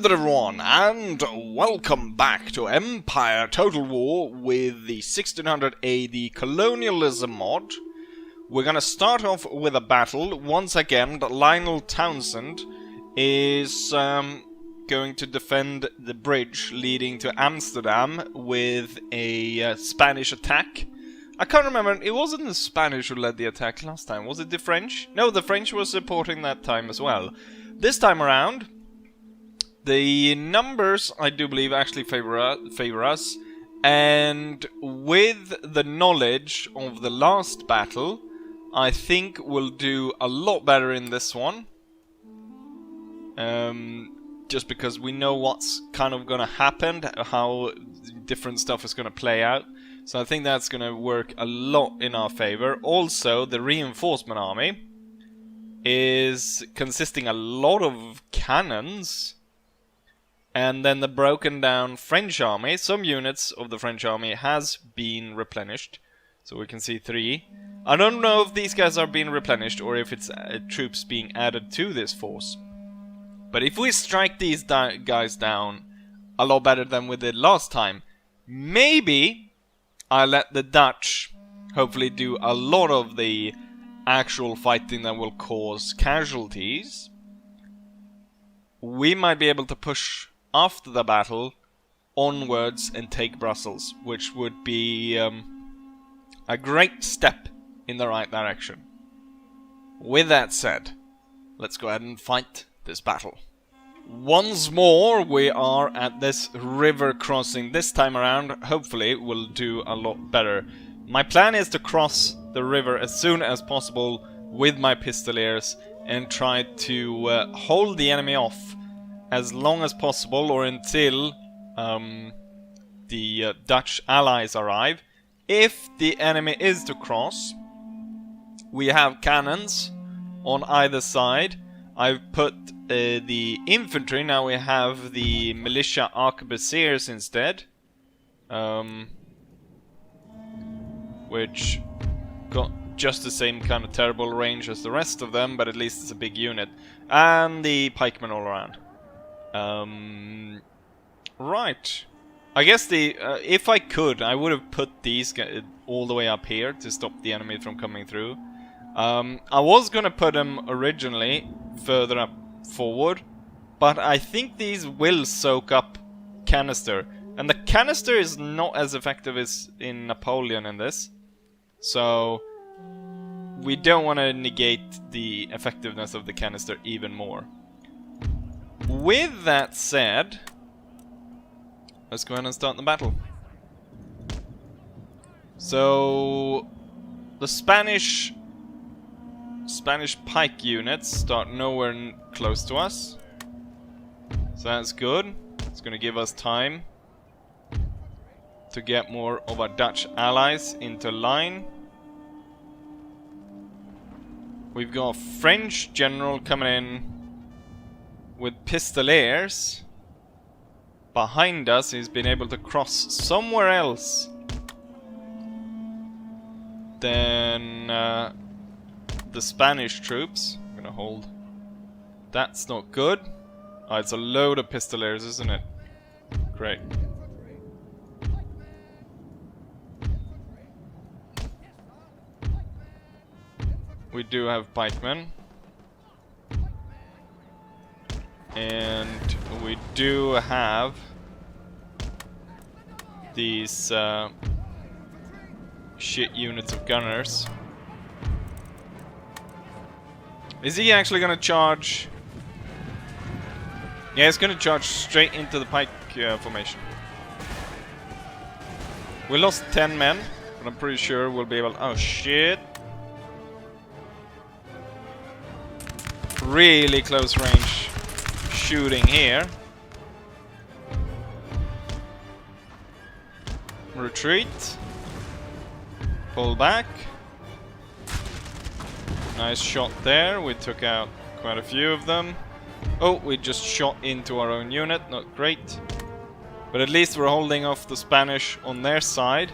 there everyone, and welcome back to Empire Total War with the 1600 AD Colonialism mod. We're gonna start off with a battle. Once again, Lionel Townsend is going to defend the bridge leading to Amsterdam with a Spanish attack. I can't remember, it wasn't the Spanish who led the attack last time, was it the French? No, the French was supporting that time as well. This time around, the numbers, I do believe, actually favor us, and with the knowledge of the last battle, I think we'll do a lot better in this one. Just because we know what's kind of gonna happen, how different stuff is gonna play out. So I think that's gonna work a lot in our favor. Also, the reinforcement army is consisting a lot of cannons. And then the broken down French army, some units of the French army has been replenished. So we can see 3. I don't know if these guys are being replenished or if it's troops being added to this force. But if we strike these guys down a lot better than we did last time, maybe I let the Dutch hopefully do a lot of the actual fighting that will cause casualties. We might be able to push after the battle onwards and take Brussels, which would be a great step in the right direction. With that said, let's go ahead and fight this battle. Once more, we are at this river crossing. This time around, hopefully, we'll do a lot better. My plan is to cross the river as soon as possible with my Pistoliers and try to hold the enemy off as long as possible, or until the Dutch allies arrive. If the enemy is to cross, we have cannons on either side. I've put the infantry, now we have the militia arquebusiers instead. Which got just the same kind of terrible range as the rest of them, but at least it's a big unit. And the pikemen all around. Right. I guess if I could, I would have put these guys all the way up here to stop the enemy from coming through. I was gonna put them originally further up forward, but I think these will soak up canister. And the canister is not as effective as in Napoleon in this. So we don't want to negate the effectiveness of the canister even more. With that said, let's go ahead and start the battle. So the Spanish pike units start nowhere close to us. So that's good. It's going to give us time to get more of our Dutch allies into line. We've got a French general coming in with Pistoliers. Behind us, he's been able to cross somewhere else than the Spanish troops. I'm gonna hold. That's not good. Oh, it's a load of Pistoliers, isn't it? Great. We do have pikemen. And we do have these shit units of gunners. Is he actually gonna charge? Yeah, he's gonna charge straight into the pike formation. We lost 10 men, but I'm pretty sure we'll be able to... Oh shit! Really close range shooting here. Retreat. Pull back. Nice shot there. We took out quite a few of them. Oh, we just shot into our own unit. Not great. But at least we're holding off the Spanish on their side.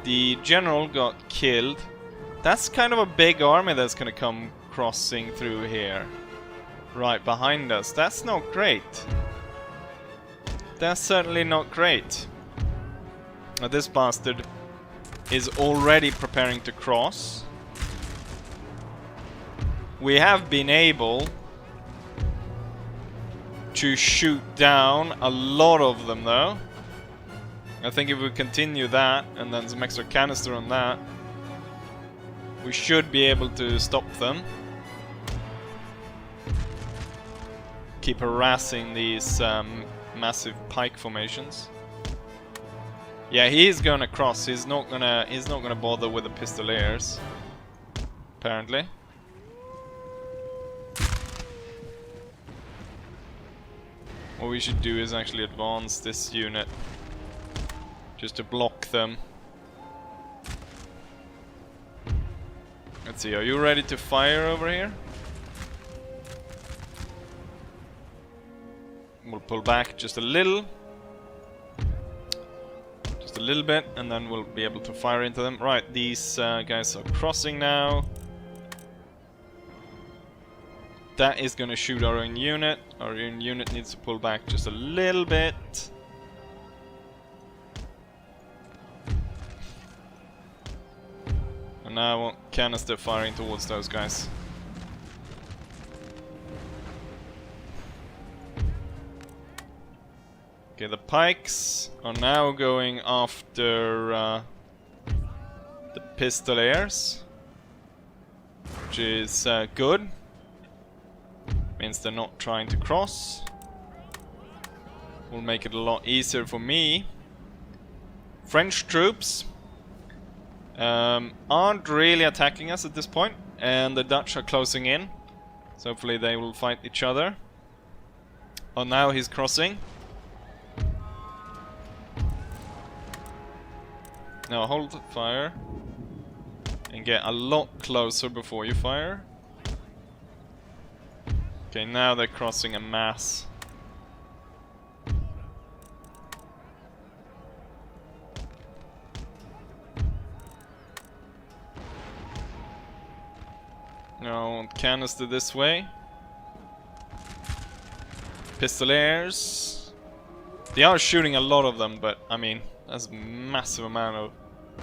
The general got killed. That's kind of a big army that's gonna come crossing through here. Right behind us. That's not great. That's certainly not great. Now this bastard is already preparing to cross. We have been able to shoot down a lot of them though. I think if we continue that and then some extra canister on that, we should be able to stop them. Keep harassing these massive pike formations. Yeah, he's gonna cross. He's not gonna bother with the pistoliers. Apparently. What we should do is actually advance this unit just to block them. Let's see, are you ready to fire over here? We'll pull back just a little. Just a little bit, and then we'll be able to fire into them. Right, these guys are crossing now. That is gonna shoot our own unit. Our own unit needs to pull back just a little bit. And now I want canister firing towards those guys. Okay, the pikes are now going after the pistoliers, which is good. Means they're not trying to cross. Will make it a lot easier for me. French troops aren't really attacking us at this point, and the Dutch are closing in. So hopefully they will fight each other. Oh, now he's crossing. Now hold fire and get a lot closer before you fire. Okay, now they're crossing en masse. Now canister this way. Pistoliers. They are shooting a lot of them, but I mean, that's a massive amount of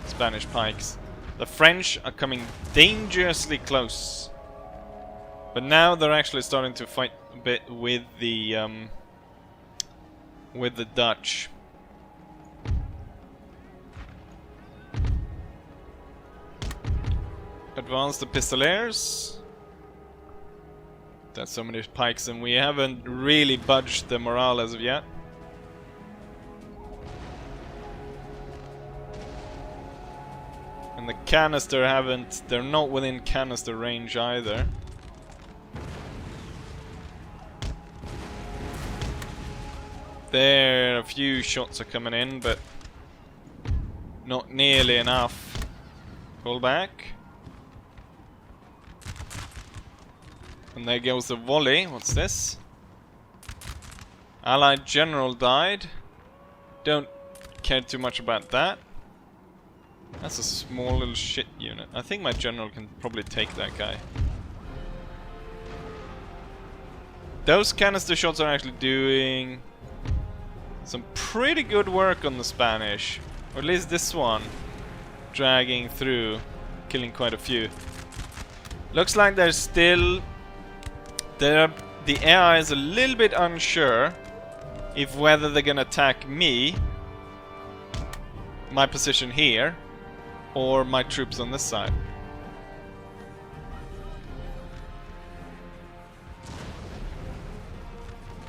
Spanish pikes. The French are coming dangerously close. But now they're actually starting to fight a bit with the Dutch. Advance the pistoliers. That's so many pikes, and we haven't really budged the morale as of yet. And the canister they're not within canister range either. There, a few shots are coming in, but not nearly enough. Pull back. And there goes the volley. What's this? Allied general died. Don't care too much about that. That's a small little shit unit. I think my general can probably take that guy. Those canister shots are actually doing some pretty good work on the Spanish. Or at least this one. Dragging through. Killing quite a few. Looks like there's still... the AI is a little bit unsure if whether they're gonna attack me, my position here, or my troops on this side.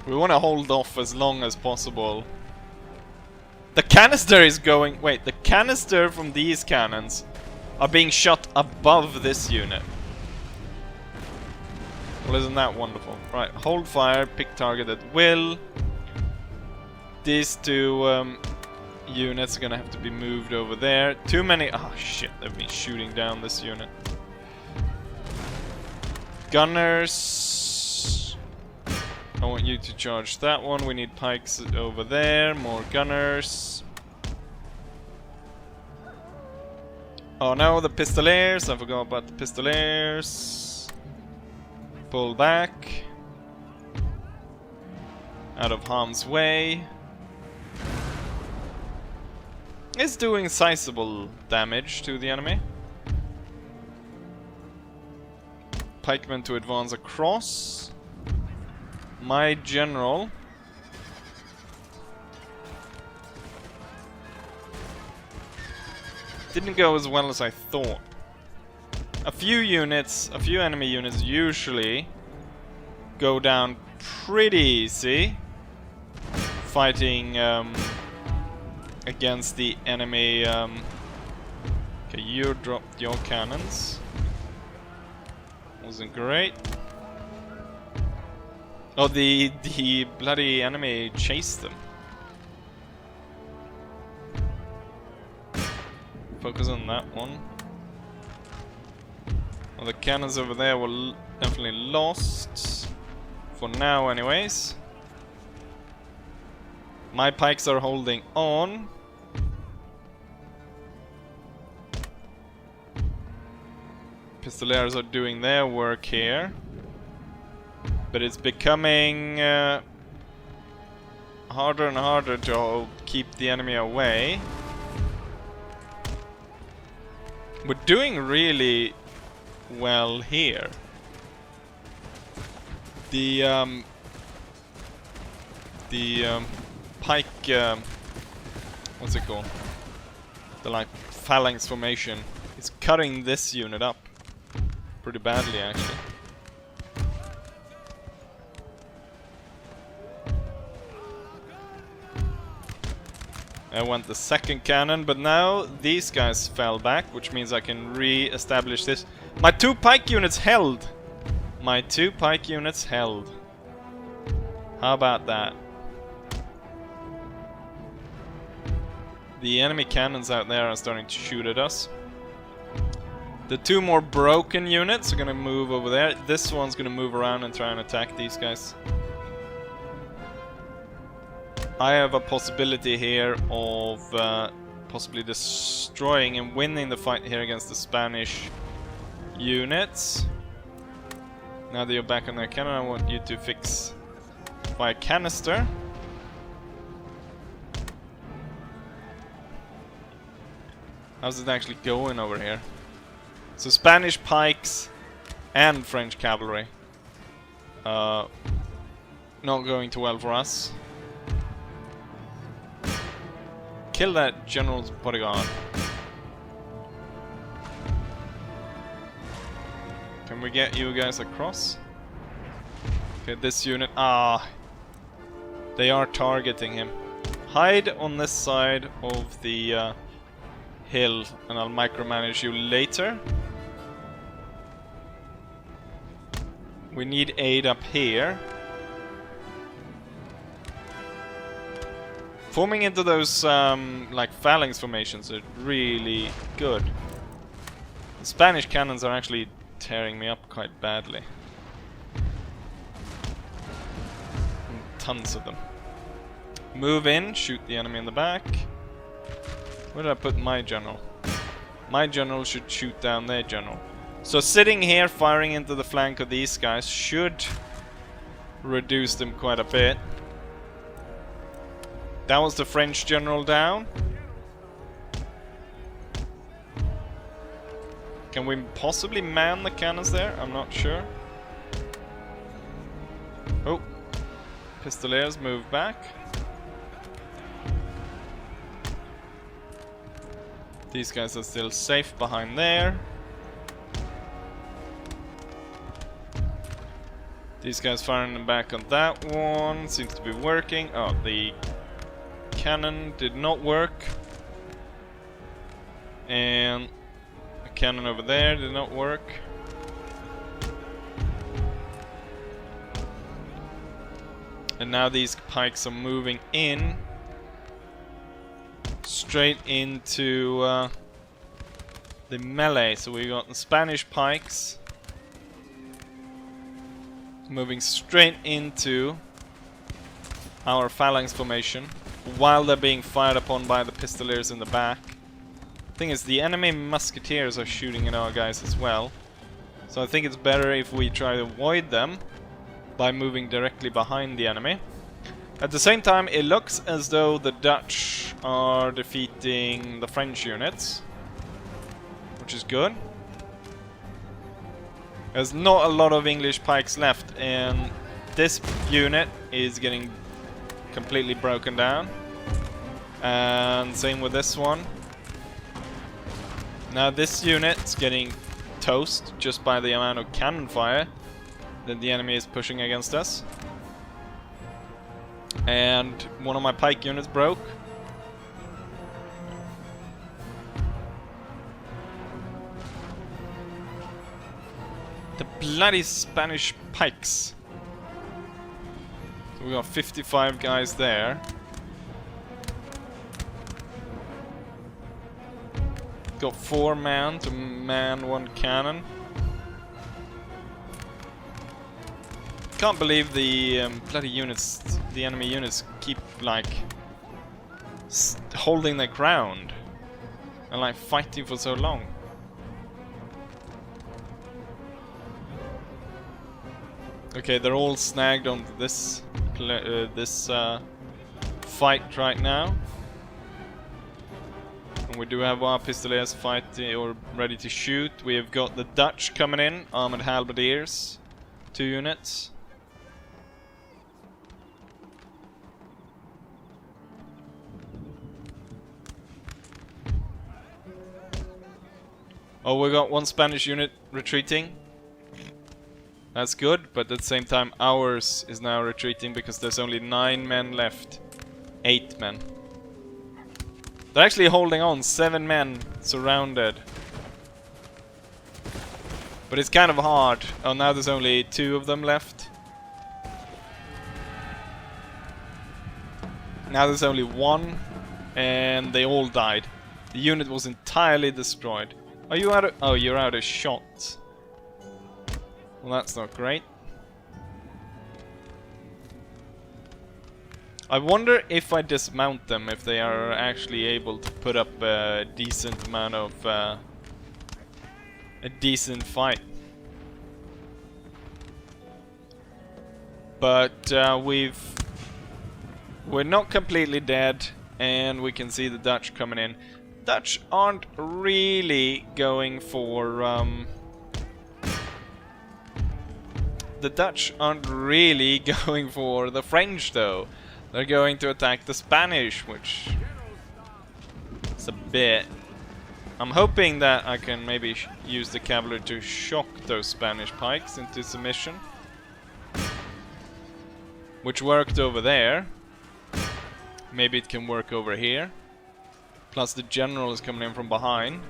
We want to hold off as long as possible. The canister is going... Wait, the canister from these cannons are being shot above this unit. Well, isn't that wonderful? Right, hold fire, pick target at will. These two units are gonna have to be moved over there. Too many... Oh shit, they've been shooting down this unit. Gunners... I want you to charge that one. We need pikes over there. More gunners. Oh no, the pistoliers. I forgot about the pistoliers. Pull back. Out of harm's way. is doing sizable damage to the enemy. Pikemen to advance across. My general didn't go as well as I thought. A few enemy units usually go down pretty easy fighting against the enemy. Okay, you dropped your cannons. Wasn't great. Oh, the bloody enemy chased them. Focus on that one. Well, the cannons over there were definitely lost. For now, anyways. My pikes are holding on. Pistoleros are doing their work here. But it's becoming harder and harder to keep the enemy away. We're doing really well here. The pike, what's it called? The like phalanx formation is cutting this unit up pretty badly, actually. I went the second cannon, but now these guys fell back, which means I can re-establish this. My 2 pike units held! My 2 pike units held. How about that? The enemy cannons out there are starting to shoot at us. The 2 more broken units are gonna move over there. This one's gonna move around and try and attack these guys. I have a possibility here of possibly destroying and winning the fight here against the Spanish units. Now that you're back on their cannon, I want you to fix fire canister. How's it actually going over here? So Spanish pikes and French cavalry. Not going too well for us. Kill that general's bodyguard. Can we get you guys across? Okay, this unit. They are targeting him. Hide on this side of the hill, and I'll micromanage you later. We need aid up here. Forming into those like phalanx formations are really good. The Spanish cannons are actually tearing me up quite badly. And tons of them. Move in, shoot the enemy in the back. Where did I put my general? My general should shoot down their general. So sitting here firing into the flank of these guys should reduce them quite a bit. That was the French general down. Can we possibly man the cannons there? I'm not sure. Oh. Pistoleros move back. These guys are still safe behind there. These guys firing them back on that one. Seems to be working. Oh, the cannon did not work. And a cannon over there did not work. And now these pikes are moving in straight into the melee. So we got the Spanish pikes moving straight into our phalanx formation while they're being fired upon by the pistoleers in the back. Thing is, the enemy musketeers are shooting at our guys as well. So I think it's better if we try to avoid them by moving directly behind the enemy. At the same time, it looks as though the Dutch are defeating the French units, which is good. There's not a lot of English pikes left, and this unit is getting completely broken down. And same with this one. Now this unit's getting toast just by the amount of cannon fire that the enemy is pushing against us. And one of my pike units broke. The bloody Spanish pikes. So we got 55 guys there. Got 4 men to man 1 cannon. Can't believe the bloody units, the enemy units, keep like holding their ground and like fighting for so long. Okay, they're all snagged on this fight right now, and we do have our pistoliers fighting or ready to shoot. We have got the Dutch coming in, armored halberdiers, 2 units. Oh, we got 1 Spanish unit retreating. That's good, but at the same time ours is now retreating because there's only 9 men left. 8 men. They're actually holding on, 7 men surrounded. But it's kind of hard. Oh, now there's only 2 of them left. Now there's only 1, and they all died. The unit was entirely destroyed. Are you out of... Oh, you're out of shot. Well, that's not great. I wonder if I dismount them, if they are actually able to put up a decent amount of... a decent fight. But we're not completely dead, and we can see the Dutch coming in. Dutch aren't really going for the Dutch aren't really going for the French though. They're going to attack the Spanish, which is a bit... I'm hoping that I can maybe use the cavalry to shock those Spanish pikes into submission, which worked over there. Maybe it can work over here. Plus the general is coming in from behind.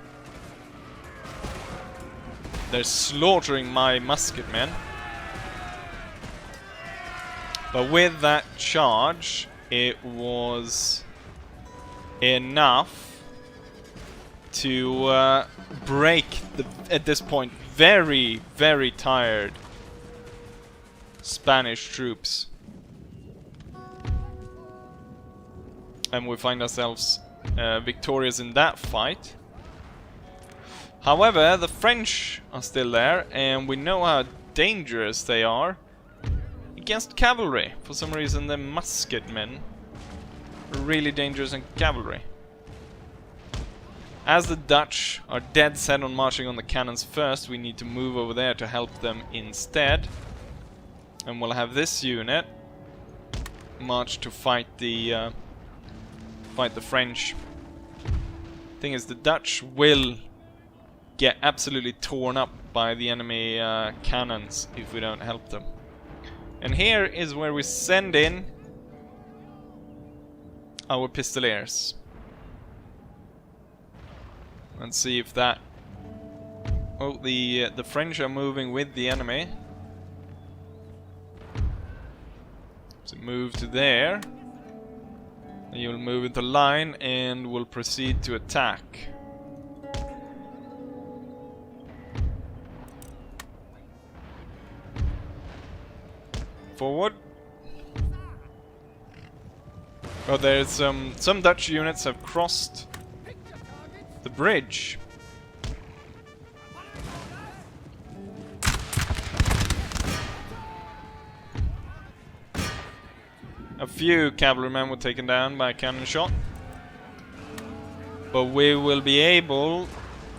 They're slaughtering my musketmen. But with that charge, it was enough to break the, at this point, very, very tired Spanish troops. And we find ourselves victorious in that fight. However, the French are still there, and we know how dangerous they are against cavalry. For some reason, the musketmen are really dangerous in cavalry. As the Dutch are dead set on marching on the cannons first, we need to move over there to help them instead. And we'll have this unit march to fight the French. Thing is, the Dutch will get absolutely torn up by the enemy cannons if we don't help them. And here is where we send in our pistoliers. And see if that... Oh, the French are moving with the enemy. So move to there. And you'll move into line and we'll proceed to attack. Forward. Oh, there's some Dutch units have crossed the bridge. few cavalrymen were taken down by a cannon shot. But we will be able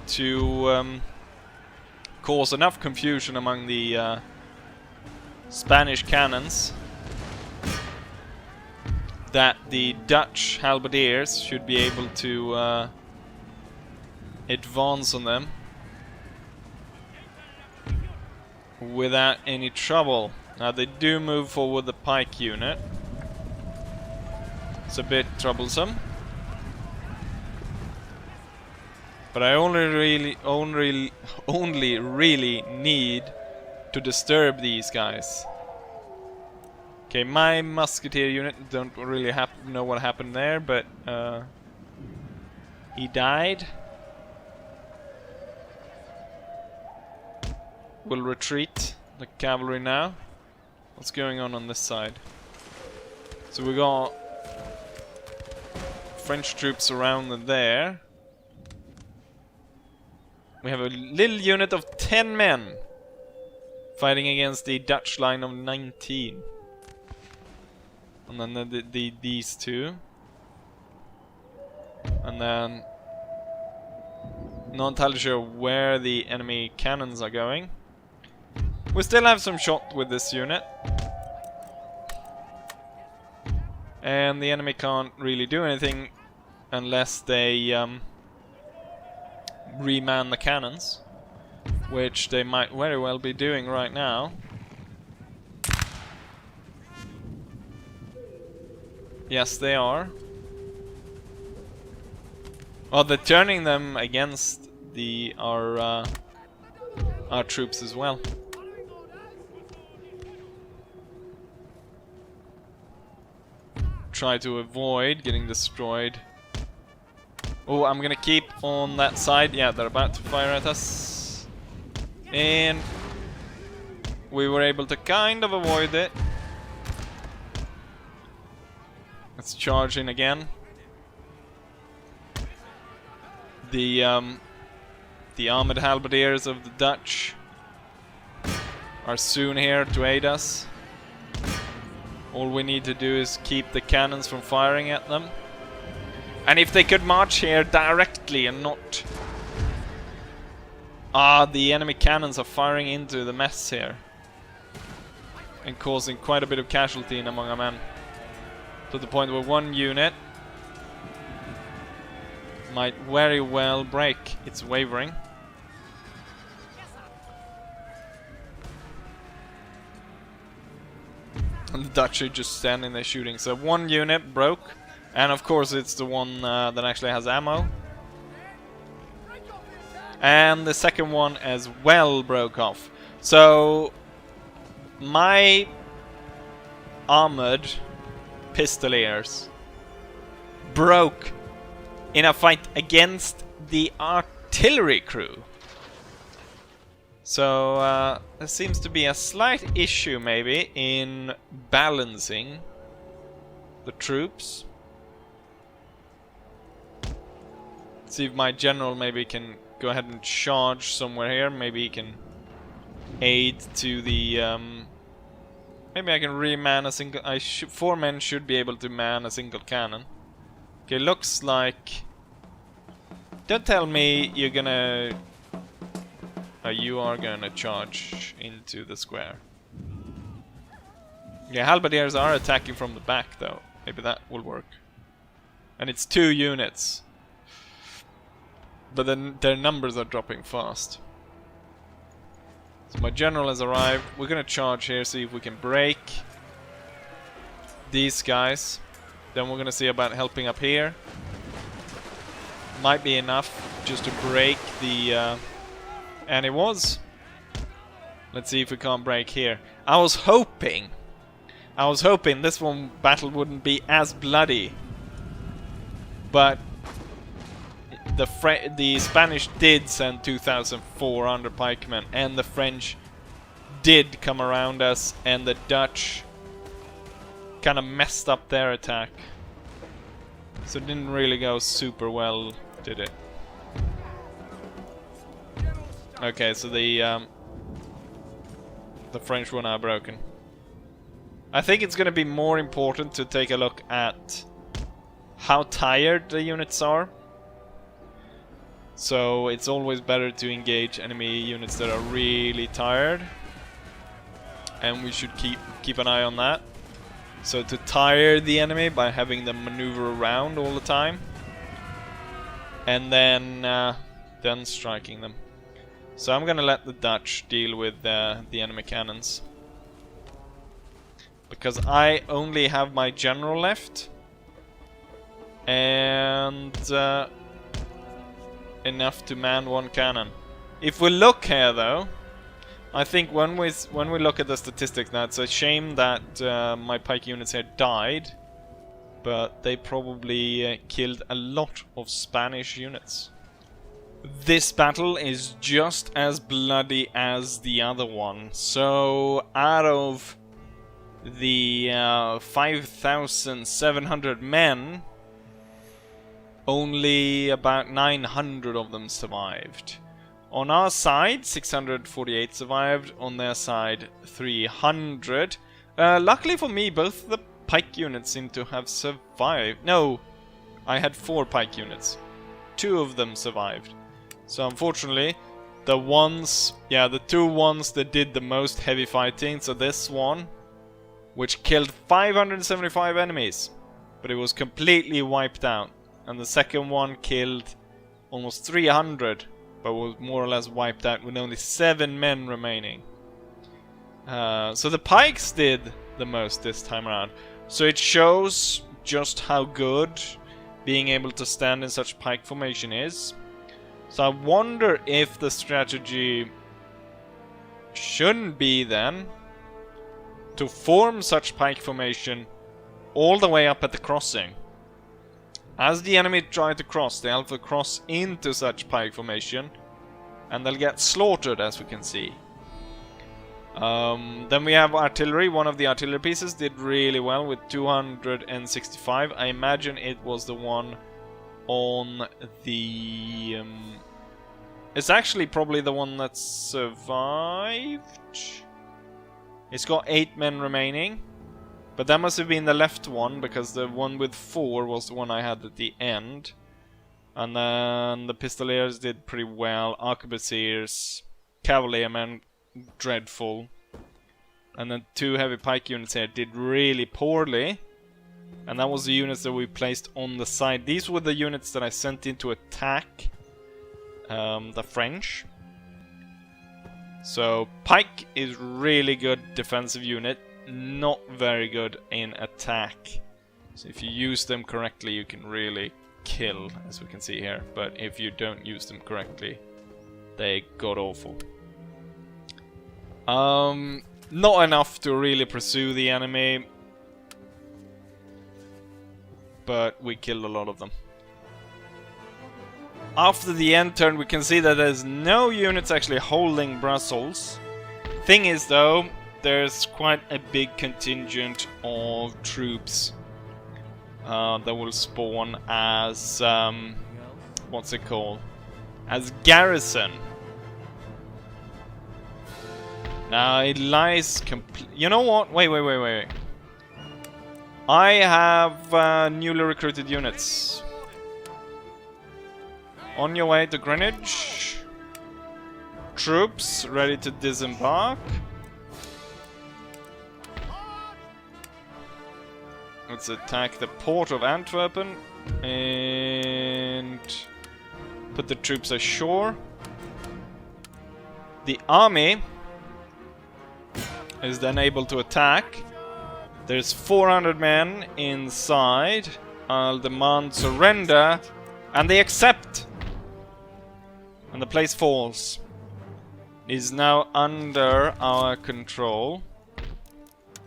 to cause enough confusion among the Spanish cannons that the Dutch halberdiers should be able to advance on them without any trouble. Now they do move forward the pike unit. It's a bit troublesome. But I only really need to disturb these guys. Okay, my musketeer unit don't really know what happened there, but he died. We'll retreat the cavalry now. What's going on this side? So we got French troops around there. We have a little unit of 10 men fighting against the Dutch line of 19. And then these two. And then not entirely sure where the enemy cannons are going. We still have some shot with this unit. And the enemy can't really do anything unless they reman the cannons, which they might very well be doing right now. Yes, they are. Well, they're turning them against our troops as well. Try to avoid getting destroyed. Oh, I'm gonna keep on that side. Yeah, they're about to fire at us. And we were able to kind of avoid it. Let's charge in again. The armored halberdiers of the Dutch are soon here to aid us. All we need to do is keep the cannons from firing at them. And if they could march here directly and not... the enemy cannons are firing into the mess here. And causing quite a bit of casualty among our men. To the point where one unit might very well break its wavering. And the Dutch are just standing there shooting. So one unit broke. And of course it's the one that actually has ammo. And the second one as well broke off. So my armored pistoliers broke in a fight against the artillery crew. So there seems to be a slight issue maybe in balancing the troops. See if my general maybe can go ahead and charge somewhere here. Maybe he can aid to the... maybe I can reman a single... 4 men should be able to man a single cannon. Okay, looks like... Don't tell me you're gonna... you are gonna charge into the square. Yeah, halberdiers are attacking from the back though. Maybe that will work. And it's 2 units. But then their numbers are dropping fast. So my general has arrived. We're gonna charge here, see if we can break these guys. Then we're gonna see about helping up here. Might be enough just to break the... and it was. Let's see if we can't break here. I was hoping this one battle wouldn't be as bloody. But the Spanish did send 2,400 pikemen, and the French did come around us, and the Dutch kind of messed up their attack. So it didn't really go super well, did it? Okay, so the French one are broken. I think it's going to be more important to take a look at how tired the units are. So it's always better to engage enemy units that are really tired. And we should keep an eye on that. So to tire the enemy by having them maneuver around all the time. And then striking them. So I'm gonna let the Dutch deal with the enemy cannons. Because I only have my general left. And enough to man one cannon. If we look here though, I think when we look at the statistics now, it's a shame that my pike units here died. But they probably killed a lot of Spanish units. This battle is just as bloody as the other one. So out of the 5,700 men, only about 900 of them survived. On our side, 648 survived. On their side, 300. Luckily for me, both the pike units seem to have survived. No, I had 4 pike units. 2 of them survived. So unfortunately, the two ones that did the most heavy fighting, so this one, which killed 575 enemies, but it was completely wiped out. And the second one killed almost 300, but was more or less wiped out with only 7 men remaining. So the pikes did the most this time around. So it shows just how good being able to stand in such pike formation is. So I wonder if the strategy shouldn't be then to form such pike formation all the way up at the crossing. As the enemy try to cross, they'll cross into such pike formation and they'll get slaughtered, as we can see. Then we have artillery. One of the artillery pieces did really well with 265. I imagine it was the one on the... it's actually probably the one that survived. It's got 8 men remaining. But that must have been the left one, because the one with 4 was the one I had at the end. And then the Pistoliers did pretty well. Arquebusiers, Cavaliermen, dreadful. And then 2 heavy pike units here did really poorly. And that was the units that we placed on the side. These were the units that I sent in to attack the French. So pike is really good defensive unit. Not very good in attack. So if you use them correctly, you can really kill, as we can see here. But if you don't use them correctly, they god awful. Not enough to really pursue the enemy, but we killed a lot of them. After the end turn, we can see that there's no units actually holding Brussels. Thing is though, there's quite a big contingent of troops that will spawn as what's it called? As garrison. Now it lies you know what? Wait. I have newly recruited units. On your way to Greenwich. Troops ready to disembark. Let's attack the port of Antwerpen and put the troops ashore. The army is then able to attack. There's 400 men inside. I'll demand surrender, and they accept. And the place falls. It is now under our control.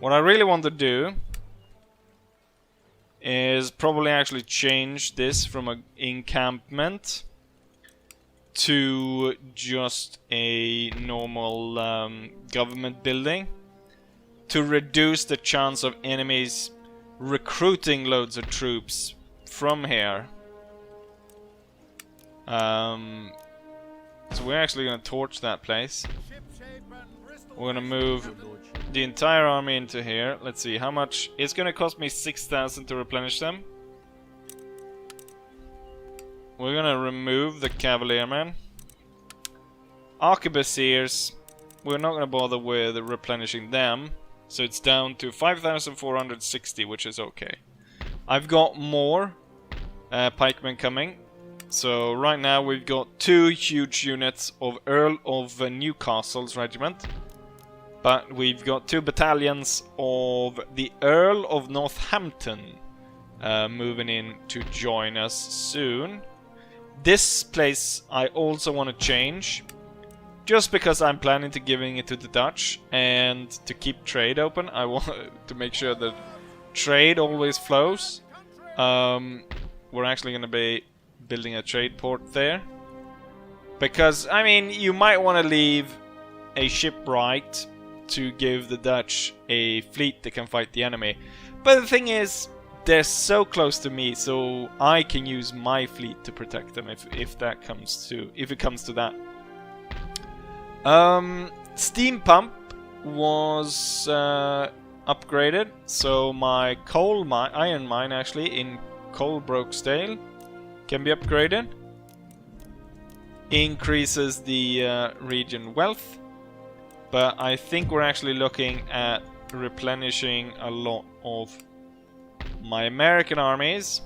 What I really want to do is probably actually change this from an encampment to just a normal government building, to reduce the chance of enemies recruiting loads of troops from here. So we're actually going to torch that place. We're gonna move the entire army into here. Let's see, how much? It's gonna cost me 6,000 to replenish them. We're gonna remove the cavalrymen. Arquebusiers, we're not gonna bother with replenishing them. So it's down to 5,460, which is okay. I've got more pikemen coming. So right now we've got 2 huge units of Earl of Newcastle's regiment. But we've got 2 battalions of the Earl of Northampton moving in to join us soon. This place I also want to change. Just because I'm planning to giving it to the Dutch and to keep trade open. I want to make sure that trade always flows. We're actually going to be building a trade port there. Because, I mean, you might want to leave a shipwright to give the Dutch a fleet that can fight the enemy. But the thing is, they're so close to me, so I can use my fleet to protect them if it comes to that. Steam pump was upgraded, so my iron mine actually in Colebrokedale can be upgraded. Increases the region wealth, but I think we're actually looking at replenishing a lot of my American armies.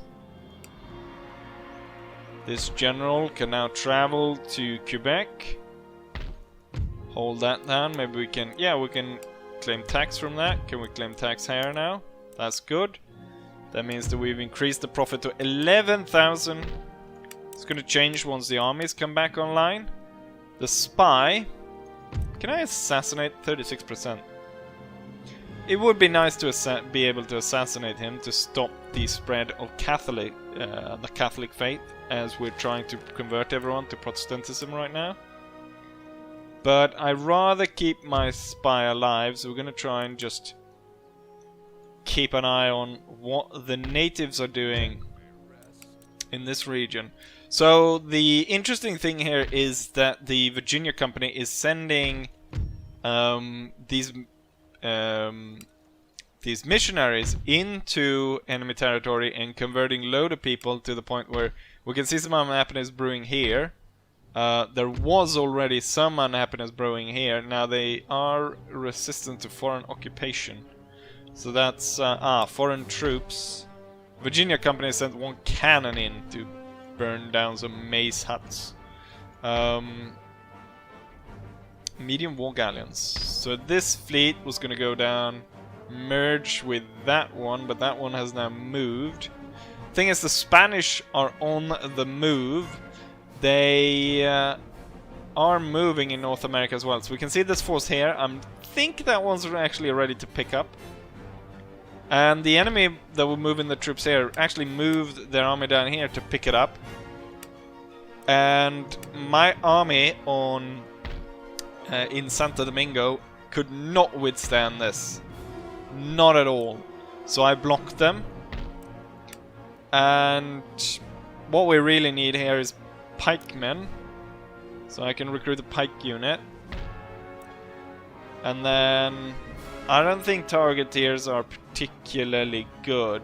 This general can now travel to Quebec. Hold that down. Maybe we can... Yeah, we can claim tax from that. Can we claim tax here now? That's good. That means that we've increased the profit to 11,000. It's going to change once the armies come back online. The spy... Can I assassinate? 36%. It would be nice to be able to assassinate him to stop the spread of the Catholic faith, as we're trying to convert everyone to Protestantism right now. But I'd rather keep my spy alive, so we're going to try and just keep an eye on what the natives are doing in this region. So the interesting thing here is that the Virginia Company is sending these missionaries into enemy territory and converting a load of people to the point where we can see some unhappiness brewing here. There was already some unhappiness brewing here. Now they are resistant to foreign occupation. So that's foreign troops. Virginia Company sent 1 cannon in to burn down some maize huts. Medium war galleons. So this fleet was going to go down, merge with that one, but that one has now moved. Thing is, the Spanish are on the move. They are moving in North America as well. So we can see this force here. I think that one's actually ready to pick up. And the enemy that were moving the troops here actually moved their army down here to pick it up. And my army on in Santo Domingo could not withstand this. Not at all. So I blocked them. And what we really need here is pikemen. So I can recruit a pike unit. And then I don't think targeteers are particularly good.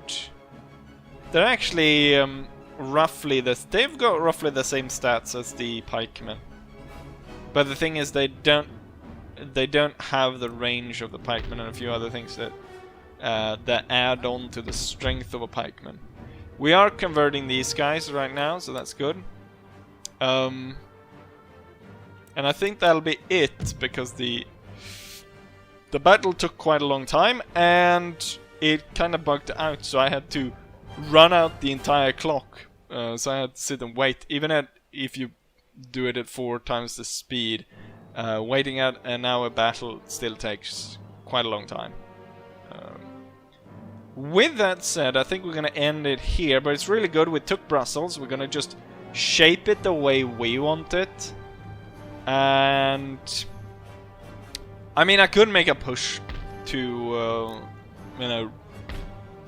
They're actually they've got roughly the same stats as the pikemen. But the thing is, they don't have the range of the pikemen and a few other things that add on to the strength of a pikeman. We are converting these guys right now, so that's good. And I think that'll be it, because the battle took quite a long time and it kind of bugged out, so I had to run out the entire clock. So I had to sit and wait, even if you do it at 4 times the speed. Waiting out an hour battle still takes quite a long time. With that said, I think we're going to end it here, but it's really good. We took Brussels. We're going to just shape it the way we want it. And I mean, I could make a push to, you know,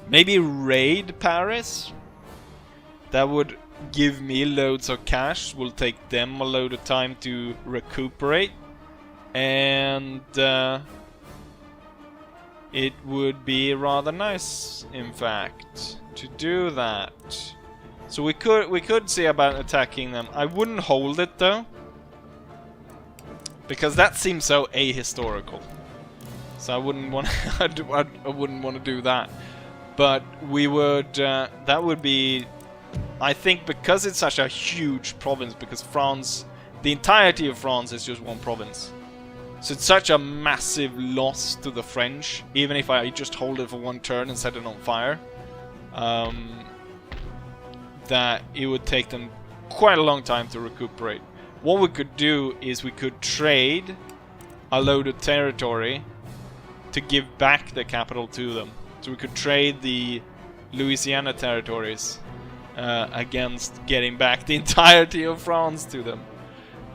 maybe raid Paris. That would give me loads of cash. Will take them a load of time to recuperate. and it would be rather nice, in fact, to do that. So we could see about attacking them. I wouldn't hold it though, because that seems so ahistorical. So I wouldn't want I wouldn't want to do that. But we would. That would be. I think because it's such a huge province, because France, the entirety of France is just one province. So it's such a massive loss to the French, even if I just hold it for one turn and set it on fire, that it would take them quite a long time to recuperate. What we could do is we could trade a load of territory to give back the capital to them. So we could trade the Louisiana territories against getting back the entirety of France to them.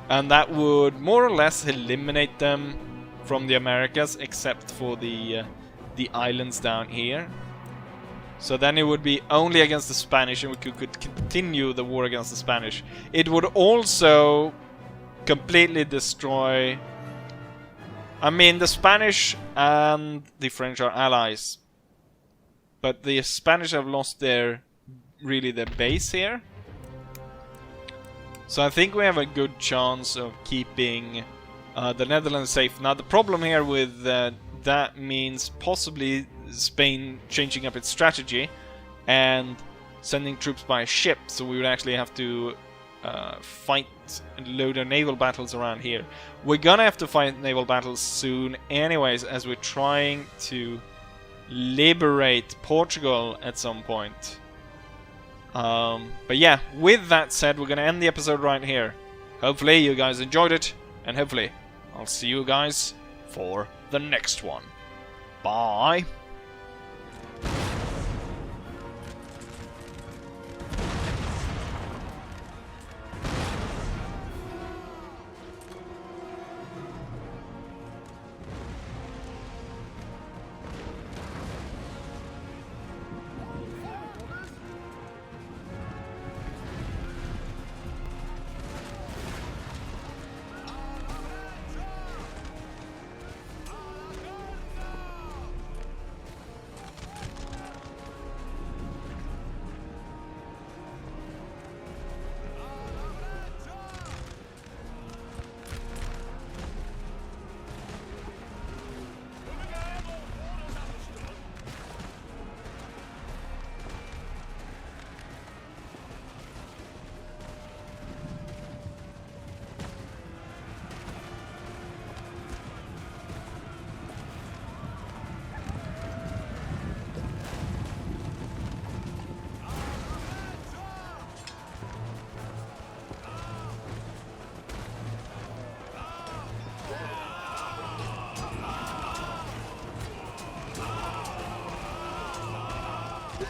And that would more or less eliminate them from the Americas, except for the islands down here. So then it would be only against the Spanish, and we could continue the war against the Spanish. It would also completely destroy... I mean, the Spanish and the French are allies, but the Spanish have lost their base here. So I think we have a good chance of keeping the Netherlands safe. Now the problem here with that means possibly Spain changing up its strategy and sending troops by ship, so we would actually have to fight and load our naval battles around here. We're gonna have to fight naval battles soon anyways, as we're trying to liberate Portugal at some point. But yeah, with that said, we're gonna end the episode right here. Hopefully you guys enjoyed it, and hopefully I'll see you guys for the next one. Bye! You